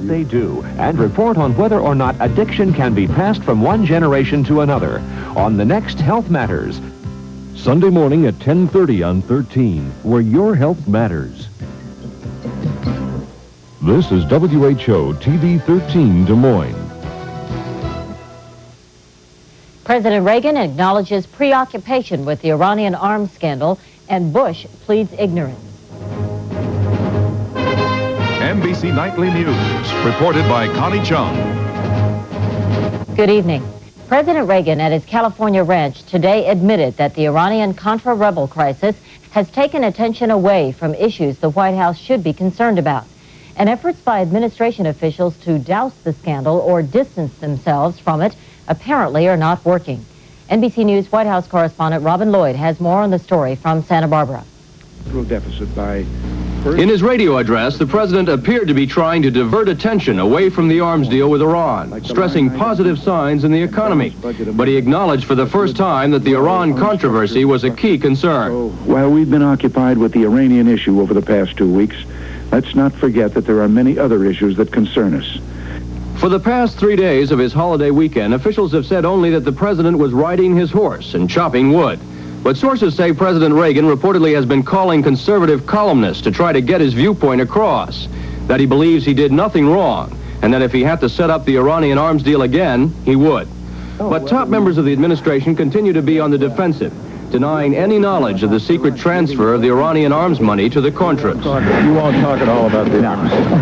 they do and report on whether or not addiction can be passed from one generation to another on the next Health Matters. Sunday morning at 10:30 on 13, where your health matters. This is WHO TV 13 Des Moines. President Reagan acknowledges preoccupation with the Iranian arms scandal, and Bush pleads ignorance. NBC Nightly News, reported by Connie Chung. Good evening. President Reagan at his California ranch today admitted that the Iranian-Contra rebel crisis has taken attention away from issues the White House should be concerned about. And efforts by administration officials to douse the scandal or distance themselves from it apparently are not working. NBC News White House correspondent Robin Lloyd has more on the story from Santa Barbara. Deficit by In his radio address, the president appeared to be trying to divert attention away from the arms deal with Iran, stressing positive signs in the economy. But he acknowledged for the first time that the Iran controversy was a key concern. While we've been occupied with the Iranian issue over the past 2 weeks, let's not forget that there are many other issues that concern us. For the past 3 days of his holiday weekend, officials have said only that the president was riding his horse and chopping wood. But sources say President Reagan reportedly has been calling conservative columnists to try to get his viewpoint across, that he believes he did nothing wrong, and that if he had to set up the Iranian arms deal again, he would. But top members of the administration continue to be on the defensive, denying any knowledge of the secret transfer of the Iranian arms money to the Contras. You won't talk at all about the investigation.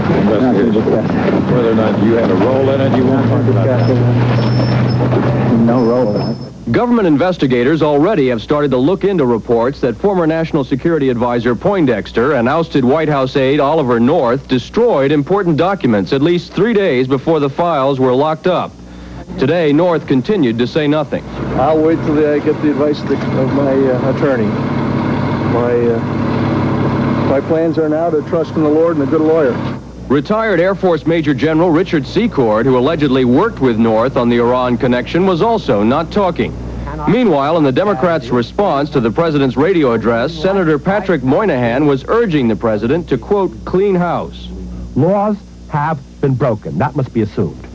Whether or not you had a role in it, you won't talk about that. No role in it. Government investigators already have started to look into reports that former National Security Advisor Poindexter and ousted White House aide Oliver North destroyed important documents at least 3 days before the files were locked up. Today, North continued to say nothing. I'll wait till I get the advice of my attorney. My plans are now to trust in the Lord and a good lawyer. Retired Air Force Major General Richard Secord, who allegedly worked with North on the Iran connection, was also not talking. Meanwhile, in the Democrats' response to the president's radio address, Senator Patrick Moynihan was urging the president to, quote, clean house. Laws have been broken. That must be assumed.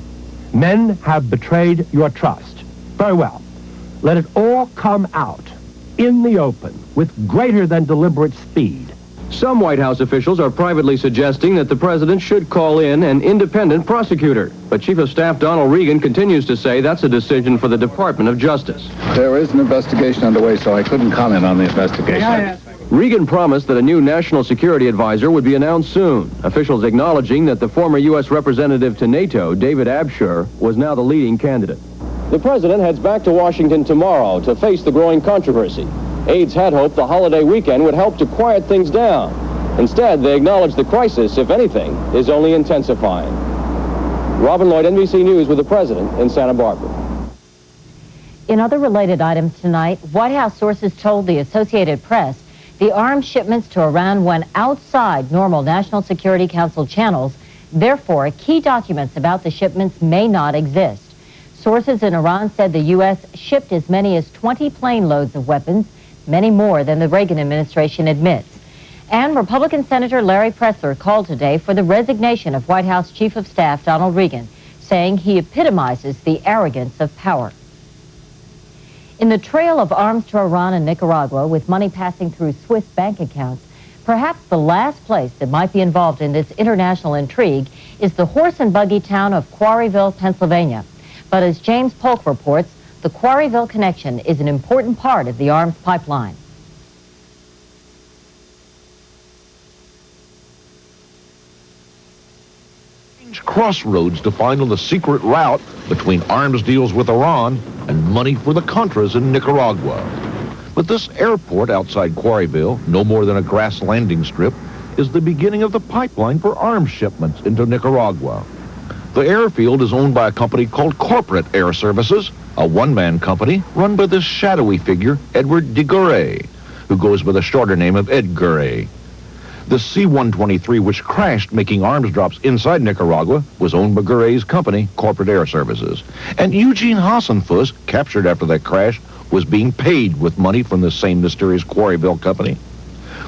Men have betrayed your trust. Very well. Let it all come out in the open with greater than deliberate speed. Some White House officials are privately suggesting that the president should call in an independent prosecutor. But Chief of Staff Donald Regan continues to say that's a decision for the Department of Justice. There is an investigation underway, so I couldn't comment on the investigation. Regan promised that a new national security advisor would be announced soon, officials acknowledging that the former U.S. representative to NATO, David Absher, was now the leading candidate. The president heads back to Washington tomorrow to face the growing controversy. Aides had hoped the holiday weekend would help to quiet things down. Instead, they acknowledge the crisis, if anything, is only intensifying. Robin Lloyd, NBC News, with the president in Santa Barbara. In other related items tonight, White House sources told the Associated Press the arms shipments to Iran went outside normal National Security Council channels. Therefore, key documents about the shipments may not exist. Sources in Iran said the U.S. shipped as many as 20 plane loads of weapons, many more than the Reagan administration admits. And Republican Senator Larry Pressler called today for the resignation of White House Chief of Staff Donald Regan, saying he epitomizes the arrogance of power. In the trail of arms to Iran and Nicaragua, with money passing through Swiss bank accounts, perhaps the last place that might be involved in this international intrigue is the horse and buggy town of Quarryville, Pennsylvania. But as James Polk reports, the Quarryville connection is an important part of the arms pipeline. Crossroads to find on the secret route between arms deals with Iran and money for the Contras in Nicaragua. But this airport outside Quarryville, no more than a grass landing strip, is the beginning of the pipeline for arms shipments into Nicaragua. The airfield is owned by a company called Corporate Air Services, a one-man company run by this shadowy figure, Edward de Garay, who goes by the shorter name of Ed Garay. The C-123, which crashed making arms drops inside Nicaragua, was owned by Garay's company, Corporate Air Services. And Eugene Hassenfuss, captured after that crash, was being paid with money from the same mysterious Quarryville company.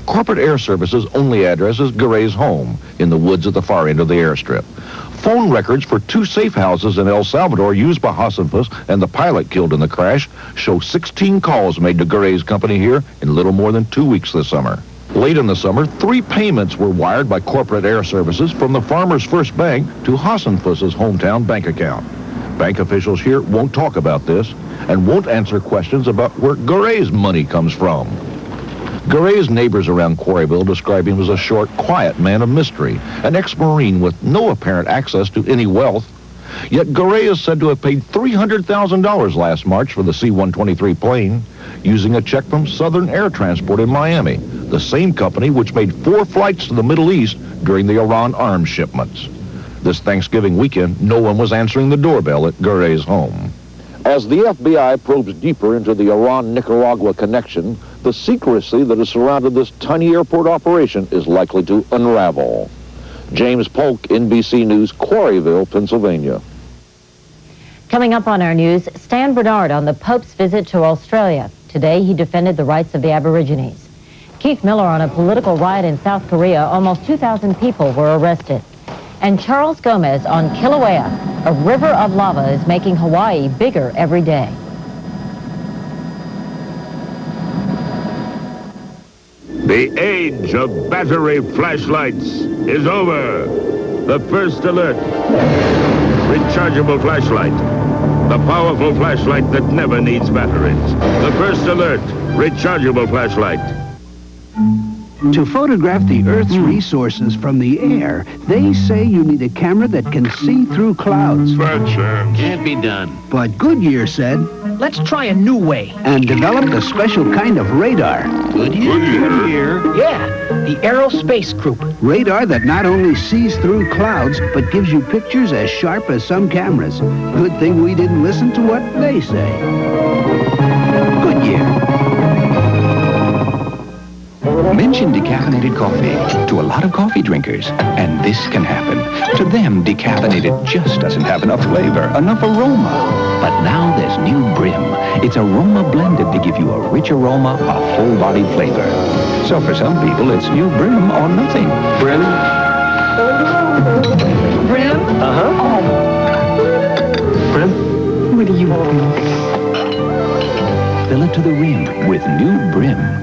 Corporate Air Services' only address is Garay's home, in the woods at the far end of the airstrip. Phone records for 2 safe houses in El Salvador used by Hassenfuss and the pilot killed in the crash show 16 calls made to Garay's company here in little more than 2 weeks this summer. Late in the summer, 3 payments were wired by corporate air services from the Farmers First Bank to Hassenfuss's hometown bank account. Bank officials here won't talk about this and won't answer questions about where Garay's money comes from. Garay's neighbors around Quarryville describe him as a short, quiet man of mystery, an ex-Marine with no apparent access to any wealth. Yet Garay is said to have paid $300,000 last March for the C-123 plane, using a check from Southern Air Transport in Miami, the same company which made 4 flights to the Middle East during the Iran arms shipments. This Thanksgiving weekend, no one was answering the doorbell at Garay's home. As the FBI probes deeper into the Iran-Nicaragua connection, the secrecy that has surrounded this tiny airport operation is likely to unravel. James Polk, NBC News, Quarryville, Pennsylvania. Coming up on our news, Stan Bernard on the Pope's visit to Australia. Today, he defended the rights of the Aborigines. Keith Miller on a political riot in South Korea. Almost 2,000 people were arrested. And Charles Gomez on Kilauea. A river of lava is making Hawaii bigger every day. The age of battery flashlights is over. The first alert. Rechargeable flashlight. The powerful flashlight that never needs batteries. The first alert. Rechargeable flashlight. To photograph the Earth's resources from the air, they say you need a camera that can see through clouds. Bad chance. Can't be done. But Goodyear said, let's try a new way. and developed a special kind of radar. Goodyear? Yeah, the Aerospace Group. Radar that not only sees through clouds, but gives you pictures as sharp as some cameras. Good thing we didn't listen to what they say. Goodyear. Mention decaffeinated coffee to a lot of coffee drinkers, and this can happen. To them, decaffeinated just doesn't have enough flavor, enough aroma. But now there's new Brim. It's aroma blended to give you a rich aroma, a full-bodied flavor. So for some people, it's new Brim or nothing. Brim? Brim? Uh-huh. Brim? What do you think? Fill it to the rim with new Brim.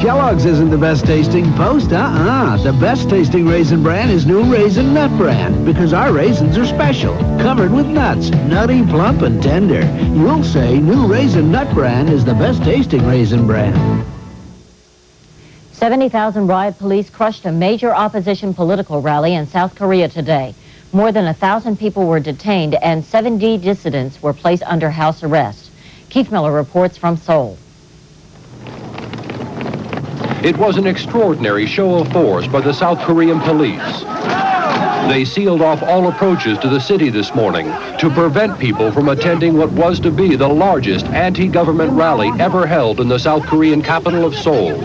Kellogg's isn't the best tasting Post, The best tasting Raisin Bran is new Raisin Nut Bran, because our raisins are special, covered with nuts, nutty, plump, and tender. You'll say new Raisin Nut Bran is the best tasting Raisin Bran. 70,000 riot police crushed a major opposition political rally in South Korea today. More than 1,000 people were detained and 70 dissidents were placed under house arrest. Keith Miller reports from Seoul. It was an extraordinary show of force by the South Korean police. They sealed off all approaches to the city this morning to prevent people from attending what was to be the largest anti-government rally ever held in the South Korean capital of Seoul.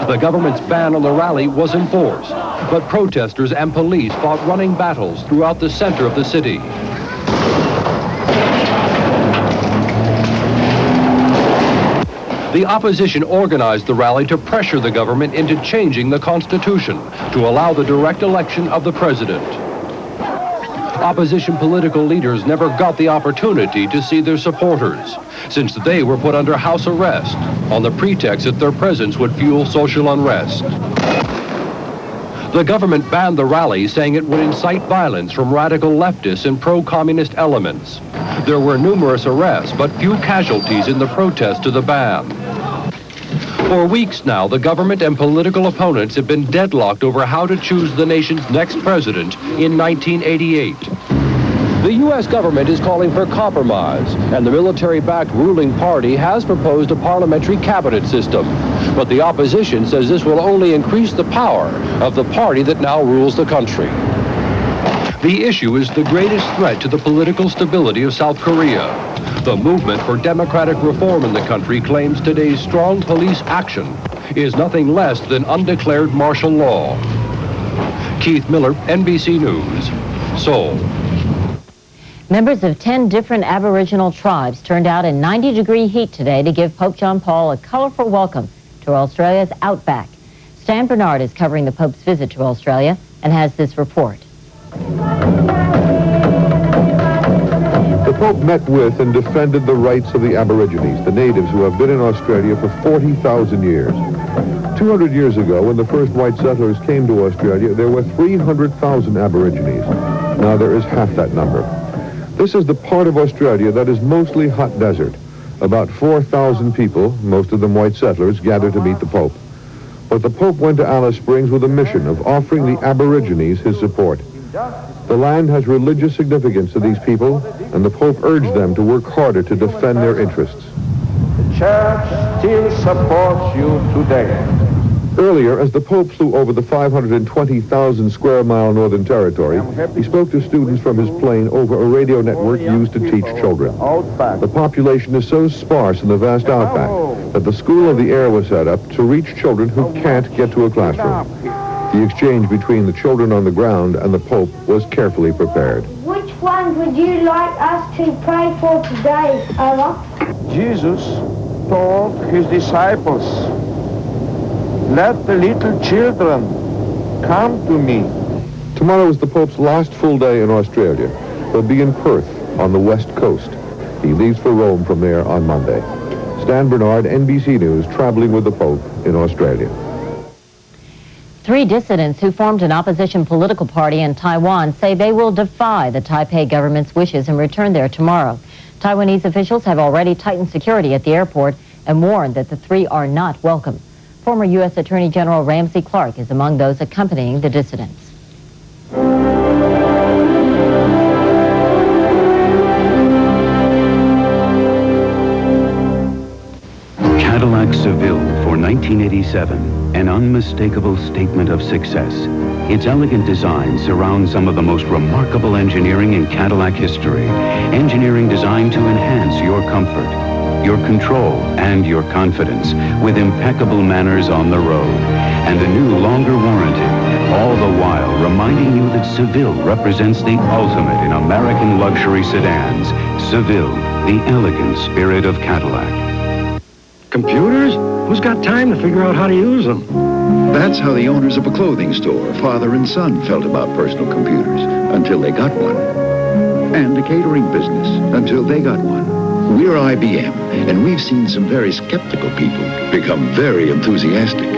The government's ban on the rally was enforced, but protesters and police fought running battles throughout the center of the city. The opposition organized the rally to pressure the government into changing the Constitution to allow the direct election of the president. Opposition political leaders never got the opportunity to see their supporters, since they were put under house arrest on the pretext that their presence would fuel social unrest. The government banned the rally, saying it would incite violence from radical leftists and pro-communist elements. There were numerous arrests, but few casualties in the protest to the ban. For weeks now, the government and political opponents have been deadlocked over how to choose the nation's next president in 1988. The U.S. government is calling for compromise, and the military-backed ruling party has proposed a parliamentary cabinet system. But the opposition says this will only increase the power of the party that now rules the country. The issue is the greatest threat to the political stability of South Korea. The movement for democratic reform in the country claims today's strong police action is nothing less than undeclared martial law. Keith Miller, NBC News, Seoul. Members of 10 different Aboriginal tribes turned out in 90-degree heat today to give Pope John Paul a colorful welcome to Australia's outback. Stan Bernard is covering the Pope's visit to Australia. and has this report. The Pope met with and defended the rights of the Aborigines, the natives who have been in Australia for 40,000 years. 200 years ago, when the first white settlers came to Australia, there were 300,000 Aborigines. Now there is half that number. This is the part of Australia that is mostly hot desert. About 4,000 people, most of them white settlers, gathered to meet the Pope. But the Pope went to Alice Springs with a mission of offering the Aborigines his support. The land has religious significance to these people, and the Pope urged them to work harder to defend their interests. The Church still supports you today. Earlier, as the Pope flew over the 520,000 square mile Northern Territory, he spoke to students from his plane over a radio network used to teach children. The population is so sparse in the vast outback that the School of the Air was set up to reach children who can't get to a classroom. The exchange between the children on the ground and the Pope was carefully prepared. Which one would you like us to pray for today, Ella? Jesus told his disciples, "Let the little children come to me." Tomorrow is the Pope's last full day in Australia. He'll be in Perth on the west coast. He leaves for Rome from there on Monday. Stan Bernard, NBC News, traveling with the Pope in Australia. 3 dissidents who formed an opposition political party in Taiwan say they will defy the Taipei government's wishes and return there tomorrow. Taiwanese officials have already tightened security at the airport and warned that the 3 are not welcome. Former U.S. Attorney General Ramsey Clark is among those accompanying the dissidents. Cadillac Seville for 1987, an unmistakable statement of success. Its elegant design surrounds some of the most remarkable engineering in Cadillac history. Engineering designed to enhance your comfort, your control, and your confidence with impeccable manners on the road. And a new, longer warranty, all the while reminding you that Seville represents the ultimate in American luxury sedans. Seville, the elegant spirit of Cadillac. Computers? Who's got time to figure out how to use them? That's how the owners of a clothing store, father and son, felt about personal computers until they got one. And a catering business until they got one. We're IBM, and we've seen some very skeptical people become very enthusiastic.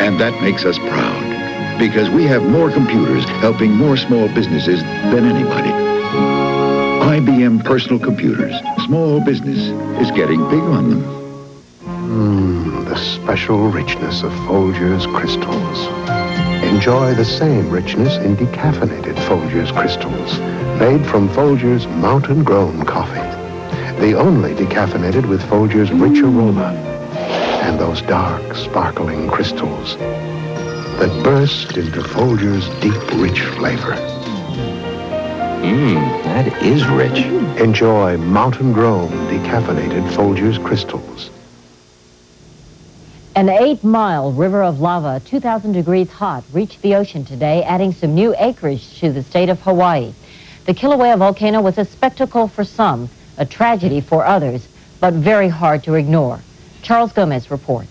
And that makes us proud, because we have more computers helping more small businesses than anybody. IBM personal computers. Small business is getting big on them. The special richness of Folgers crystals. Enjoy the same richness in decaffeinated Folgers crystals, made from Folgers mountain-grown coffee. The only decaffeinated with Folgers' rich aroma and those dark, sparkling crystals that burst into Folgers' deep, rich flavor. That is rich. Enjoy mountain-grown decaffeinated Folgers crystals. An 8-mile river of lava, 2,000 degrees hot, reached the ocean today, adding some new acreage to the state of Hawaii. The Kilauea volcano was a spectacle for some, a tragedy for others, but very hard to ignore. Charles Gomez reports.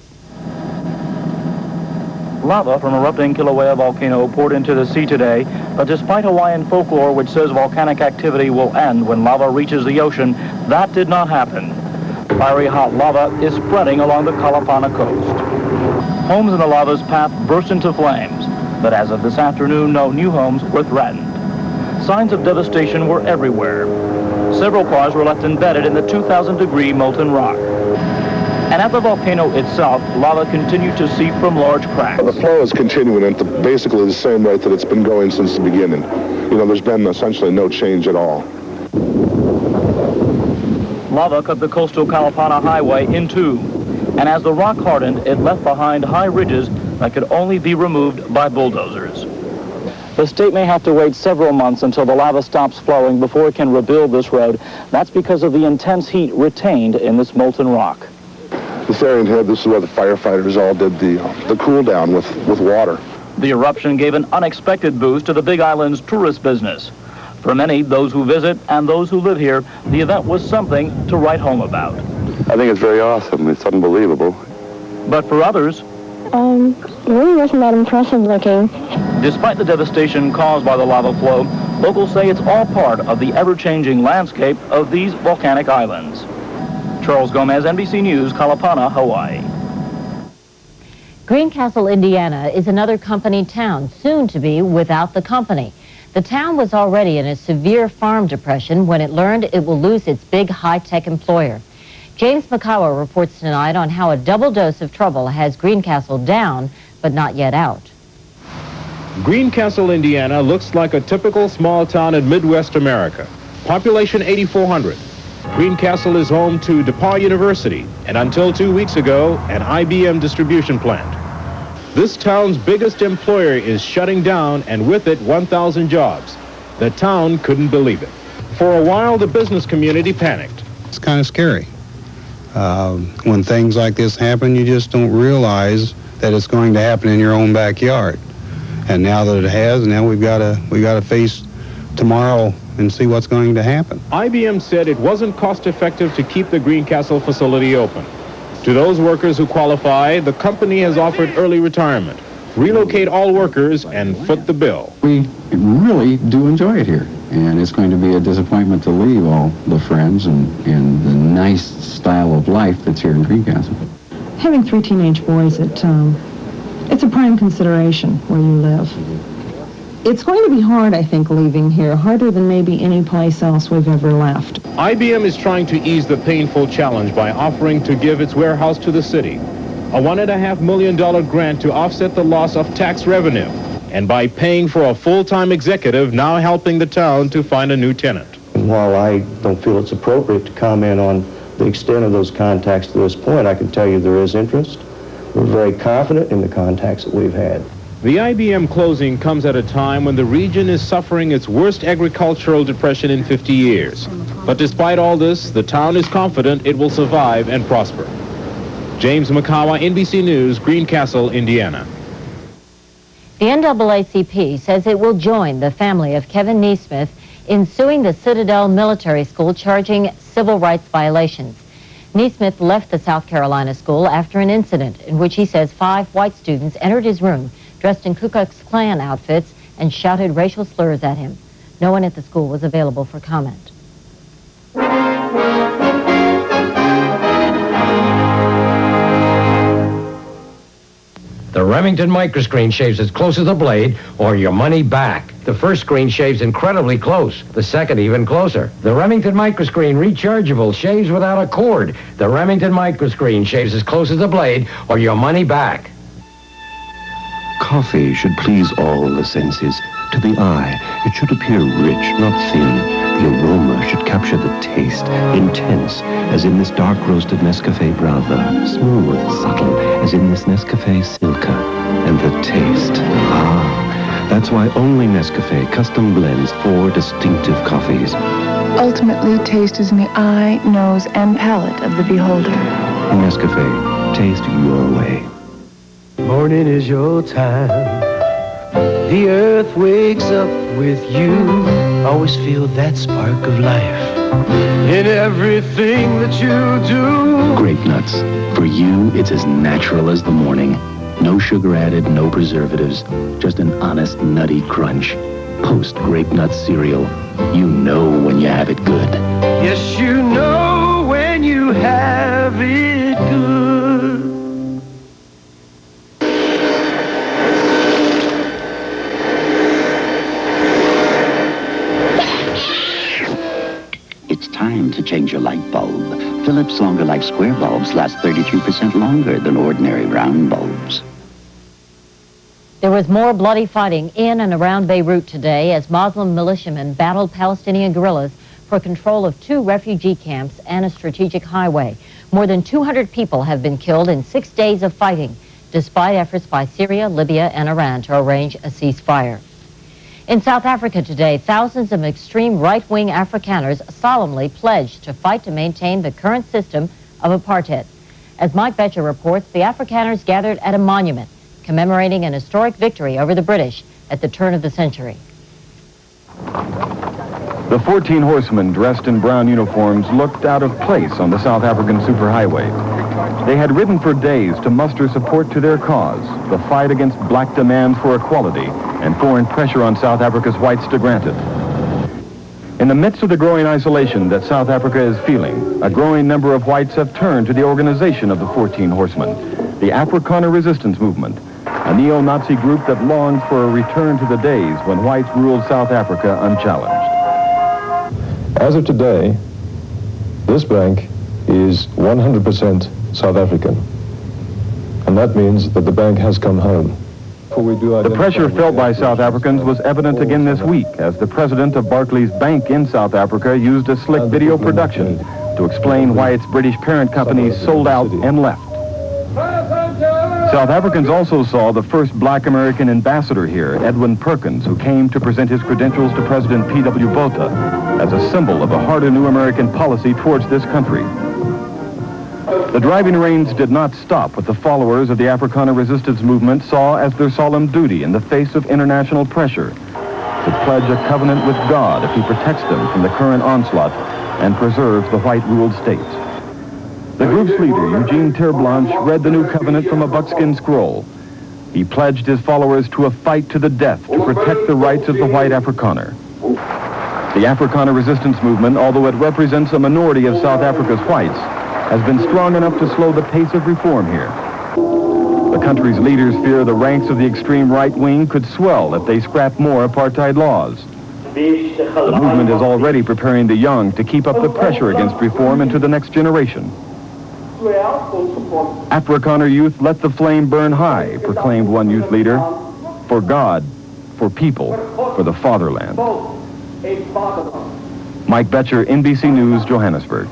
Lava from erupting Kilauea volcano poured into the sea today, but despite Hawaiian folklore which says volcanic activity will end when lava reaches the ocean, that did not happen. Fiery hot lava is spreading along the Kalapana coast. Homes in the lava's path burst into flames, but as of this afternoon, no new homes were threatened. Signs of devastation were everywhere. Several cars were left embedded in the 2,000-degree molten rock. And at the volcano itself, lava continued to seep from large cracks. The flow is continuing at basically the same rate that it's been going since the beginning. You know, there's been essentially no change at all. Lava cut the coastal Kalapana highway in two, and as the rock hardened, it left behind high ridges that could only be removed by bulldozers. The state may have to wait several months until the lava stops flowing before it can rebuild this road. That's because of the intense heat retained in this molten rock. This area here, this is where the firefighters all did the cool down with water. The eruption gave an unexpected boost to the Big Island's tourist business. For many, those who visit and those who live here, the event was something to write home about. I think it's very awesome. It's unbelievable. But for others, really wasn't that impressive looking. Despite the devastation caused by the lava flow, locals say it's all part of the ever-changing landscape of these volcanic islands. Charles Gomez, NBC News, Kalapana, Hawaii. Greencastle, Indiana is another company town, soon to be without the company. The town was already in a severe farm depression when it learned it will lose its big high-tech employer. James Makawa reports tonight on how a double dose of trouble has Greencastle down, but not yet out. Greencastle, Indiana looks like a typical small town in Midwest America. Population 8,400. Greencastle is home to DePaul University, and until 2 weeks ago, an IBM distribution plant. This town's biggest employer is shutting down, and with it, 1,000 jobs. The town couldn't believe it. For a while, the business community panicked. It's kind of scary. When things like this happen, you just don't realize that it's going to happen in your own backyard. And now that it has, now we got to face tomorrow and see what's going to happen. IBM said it wasn't cost-effective to keep the Greencastle facility open. To those workers who qualify, the company has offered early retirement, relocate all workers, and foot the bill. We really do enjoy it here, and it's going to be a disappointment to leave all the friends and the nice style of life that's here in Greencastle. Having 3 teenage boys, it's a prime consideration where you live. It's going to be hard, I think, leaving here, harder than maybe any place else we've ever left. IBM is trying to ease the painful challenge by offering to give its warehouse to the city, a $1.5 million grant to offset the loss of tax revenue, and by paying for a full-time executive now helping the town to find a new tenant. While I don't feel it's appropriate to comment on the extent of those contacts to this point, I can tell you there is interest. We're very confident in the contacts that we've had. The IBM closing comes at a time when the region is suffering its worst agricultural depression in 50 years. But despite all this, the town is confident it will survive and prosper. James Makawa, NBC News, Greencastle, Indiana. The NAACP says it will join the family of Kevin Nesmith in suing the Citadel Military School charging civil rights violations. Nesmith left the South Carolina school after an incident in which he says 5 white students entered his room dressed in Ku Klux Klan outfits and shouted racial slurs at him. No one at the school was available for comment. The Remington microscreen shaves as close as a blade, or your money back. The first screen shaves incredibly close. The second even closer. The Remington microscreen rechargeable shaves without a cord. The Remington microscreen shaves as close as a blade, or your money back. Coffee should please all the senses. To the eye, it should appear rich, not thin. The aroma should capture the taste, intense, as in this dark roasted Nescafe Brava, smooth, subtle, as in this Nescafe Silka. And the taste, that's why only Nescafe custom blends 4 distinctive coffees. Ultimately, taste is in the eye, nose, and palate of the beholder. Nescafe, taste your way. Morning is your time. The earth wakes up with you. Always feel that spark of life in everything that you do. Grape-Nuts. For you, it's as natural as the morning. No sugar added, no preservatives. Just an honest, nutty crunch. Post Grape-Nuts cereal. You know when you have it good. Yes, you know when you have it good. It's time to change your light bulb. Phillips Longer Life Square bulbs last 32% longer than ordinary round bulbs. There was more bloody fighting in and around Beirut today as Muslim militiamen battled Palestinian guerrillas for control of 2 refugee camps and a strategic highway. More than 200 people have been killed in 6 days of fighting, despite efforts by Syria, Libya, and Iran to arrange a ceasefire. In South Africa today, thousands of extreme right-wing Afrikaners solemnly pledged to fight to maintain the current system of apartheid. As Mike Betcher reports, the Afrikaners gathered at a monument commemorating an historic victory over the British at the turn of the century. The 14 horsemen dressed in brown uniforms looked out of place on the South African superhighway. They had ridden for days to muster support to their cause, the fight against black demands for equality and foreign pressure on South Africa's whites to grant it. In the midst of the growing isolation that South Africa is feeling, a growing number of whites have turned to the organization of the 14 Horsemen, the Afrikaner Resistance Movement, a neo-Nazi group that longs for a return to the days when whites ruled South Africa unchallenged. As of today, this bank is 100% South African. And that means that the bank has come home. The pressure felt by South Africans was evident again this week as the president of Barclays Bank in South Africa used a slick video production to explain why its British parent company sold out and left. South Africans also saw the first black American ambassador here, Edwin Perkins, who came to present his credentials to President P.W. Botha as a symbol of a harder new American policy towards this country. The driving reins did not stop what the followers of the Afrikaner Resistance Movement saw as their solemn duty in the face of international pressure, to pledge a covenant with God if he protects them from the current onslaught and preserves the white-ruled states. The group's leader, Eugene Terblanche, read the new covenant from a buckskin scroll. He pledged his followers to a fight to the death to protect the rights of the white Afrikaner. The Afrikaner Resistance Movement, although it represents a minority of South Africa's whites, has been strong enough to slow the pace of reform here. The country's leaders fear the ranks of the extreme right wing could swell if they scrap more apartheid laws. The movement is already preparing the young to keep up the pressure against reform into the next generation. Afrikaner youth, let the flame burn high, proclaimed one youth leader. For God, for people, for the fatherland. Mike Betcher, NBC News, Johannesburg.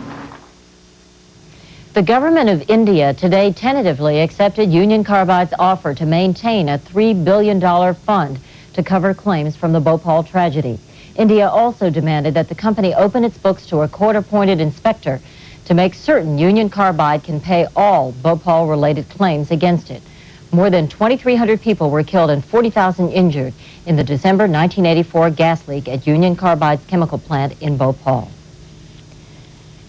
The government of India today tentatively accepted Union Carbide's offer to maintain a $3 billion fund to cover claims from the Bhopal tragedy. India also demanded that the company open its books to a court-appointed inspector to make certain Union Carbide can pay all Bhopal-related claims against it. More than 2,300 people were killed and 40,000 injured in the December 1984 gas leak at Union Carbide's chemical plant in Bhopal.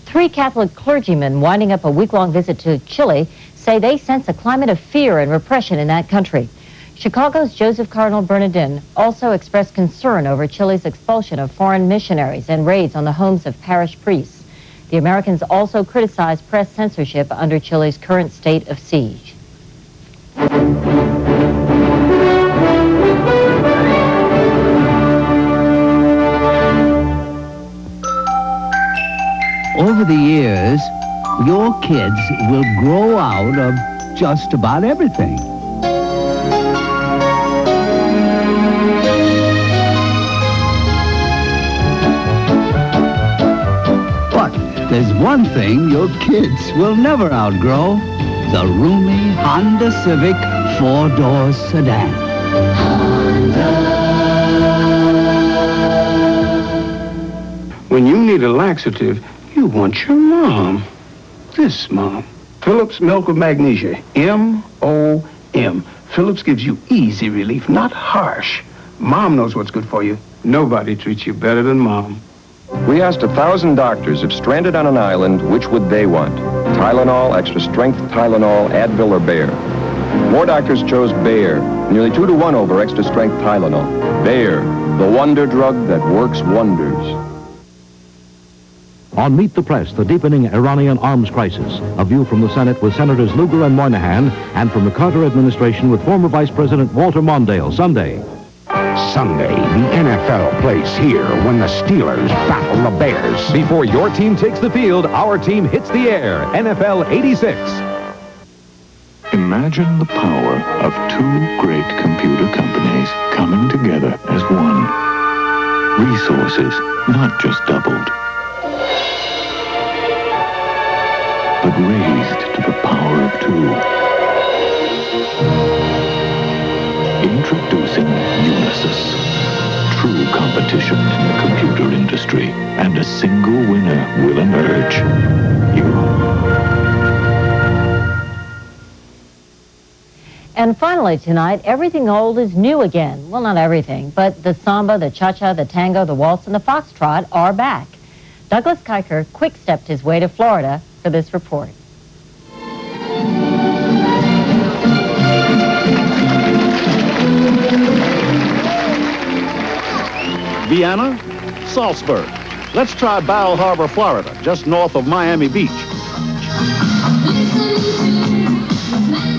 3 Catholic clergymen winding up a week-long visit to Chile say they sense a climate of fear and repression in that country. Chicago's Joseph Cardinal Bernardin also expressed concern over Chile's expulsion of foreign missionaries and raids on the homes of parish priests. The Americans also criticized press censorship under Chile's current state of siege. Over the years, your kids will grow out of just about everything. But there's one thing your kids will never outgrow: the roomy Honda Civic 4-door sedan. When you need a laxative, you want your mom. This mom. Phillips Milk with Magnesia. M-O-M. Phillips gives you easy relief, not harsh. Mom knows what's good for you. Nobody treats you better than Mom. We asked 1,000 doctors if stranded on an island, which would they want? Tylenol, extra strength Tylenol, Advil, or Bayer? More doctors chose Bayer, nearly 2 to 1 over extra strength Tylenol. Bayer, the wonder drug that works wonders. On Meet the Press, the deepening Iranian arms crisis. A view from the Senate with Senators Lugar and Moynihan, and from the Carter administration with former Vice President Walter Mondale. Sunday, the NFL plays here when the Steelers battle the Bears. Before your team takes the field, our team hits the air. NFL 86. Imagine the power of 2 great computer companies coming together as one. Resources not just doubled, but raised to the power of 2. Introducing Unisys. True competition in the computer industry, and a single winner will emerge. You. And finally tonight, everything old is new again. Well, not everything, but the samba, the cha-cha, the tango, the waltz, and the foxtrot are back. Douglas Kiker quick-stepped his way to Florida for this report. Vienna, Salzburg. Let's try Bal Harbor, Florida, just north of Miami Beach.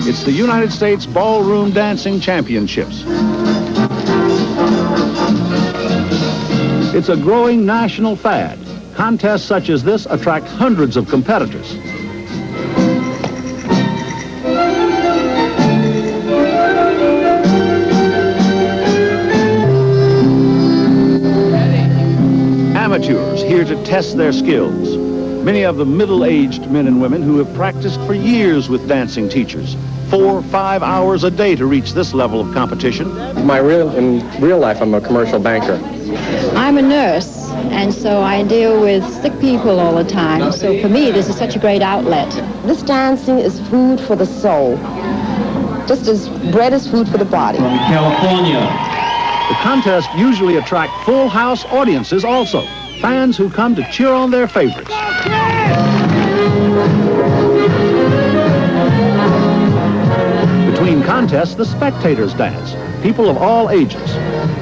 It's the United States Ballroom Dancing Championships. It's a growing national fad. Contests such as this attract hundreds of competitors. Amateurs here to test their skills. Many of them middle-aged men and women who have practiced for years with dancing teachers. 4 or 5 hours a day to reach this level of competition. In real life, I'm a commercial banker. I'm a nurse, and so I deal with sick people all the time. So for me, this is such a great outlet. This dancing is food for the soul, just as bread is food for the body. From California. The contests usually attract full house audiences also, fans who come to cheer on their favorites. Between contests, the spectators dance, people of all ages.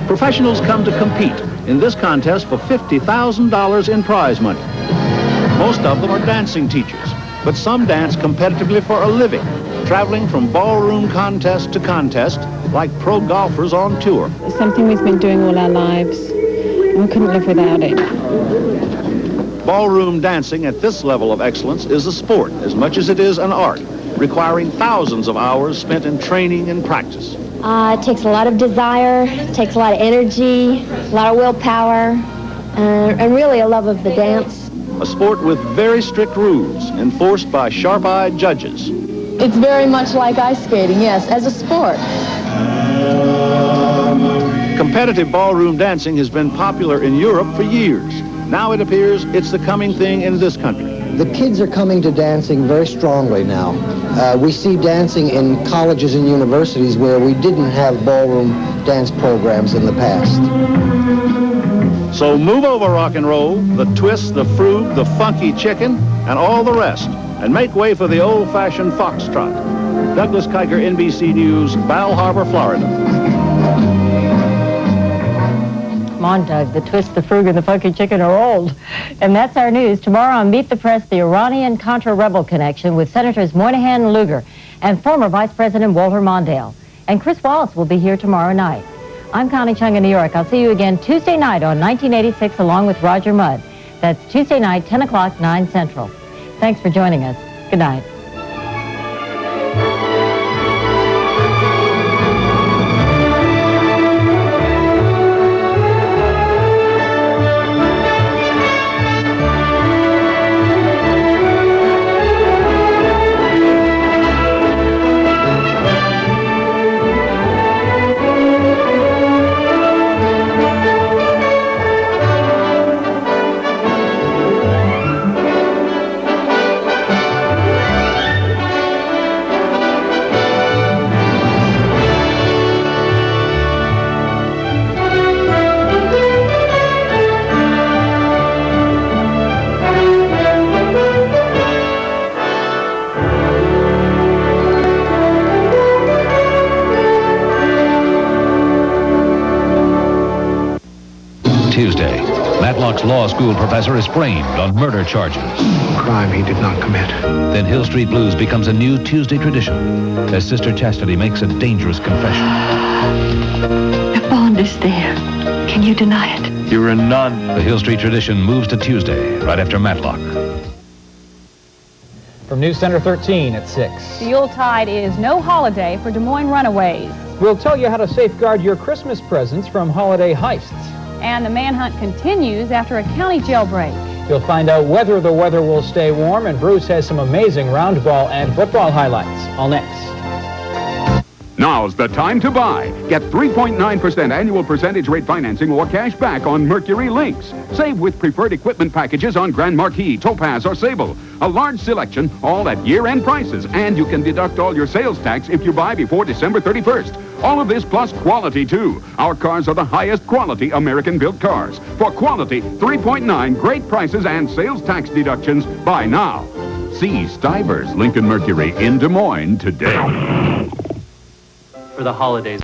Professionals come to compete in this contest for $50,000 in prize money. Most of them are dancing teachers, but some dance competitively for a living, traveling from ballroom contest to contest like pro golfers on tour. It's something we've been doing all our lives, and we couldn't live without it. Ballroom dancing at this level of excellence is a sport as much as it is an art, requiring thousands of hours spent in training and practice. It takes a lot of desire, it takes a lot of energy, a lot of willpower, and really a love of the dance. A sport with very strict rules enforced by sharp-eyed judges. It's very much like ice skating, yes, as a sport. Competitive ballroom dancing has been popular in Europe for years. Now it appears it's the coming thing in this country. The kids are coming to dancing very strongly now. We see dancing in colleges and universities where we didn't have ballroom dance programs in the past. So move over, rock and roll, the twist, the fruit, the funky chicken, and all the rest, and make way for the old-fashioned foxtrot. Douglas Kiker, NBC News, Bal Harbor, Florida. Come on, Doug. The twist, the frug, and the funky chicken are old. And that's our news. Tomorrow on Meet the Press, the Iranian-Contra rebel connection with Senators Moynihan and Lugar and former Vice President Walter Mondale. And Chris Wallace will be here tomorrow night. I'm Connie Chung in New York. I'll see you again Tuesday night on 1986 along with Roger Mudd. That's Tuesday night, 10 o'clock, 9 Central. Thanks for joining us. Good night. Tuesday, Matlock's law school professor is framed on murder charges. Crime he did not commit. Then Hill Street Blues becomes a new Tuesday tradition as Sister Chastity makes a dangerous confession. The bond is there. Can you deny it? You're a nun. The Hill Street tradition moves to Tuesday, right after Matlock. From News Center 13 at 6. The Yuletide is no holiday for Des Moines runaways. We'll tell you how to safeguard your Christmas presents from holiday heists. And the manhunt continues after a county jailbreak. You'll find out whether the weather will stay warm, and Bruce has some amazing round ball and football highlights. All next. Now's the time to buy. Get 3.9% annual percentage rate financing or cash back on Mercury Lynx. Save with preferred equipment packages on Grand Marquis, Topaz, or Sable. A large selection, all at year-end prices. And you can deduct all your sales tax if you buy before December 31st. All of this plus quality, too. Our cars are the highest quality American-built cars. For quality, 3.9, great prices, and sales tax deductions. Buy now. See Stivers Lincoln Mercury in Des Moines today. For the holidays.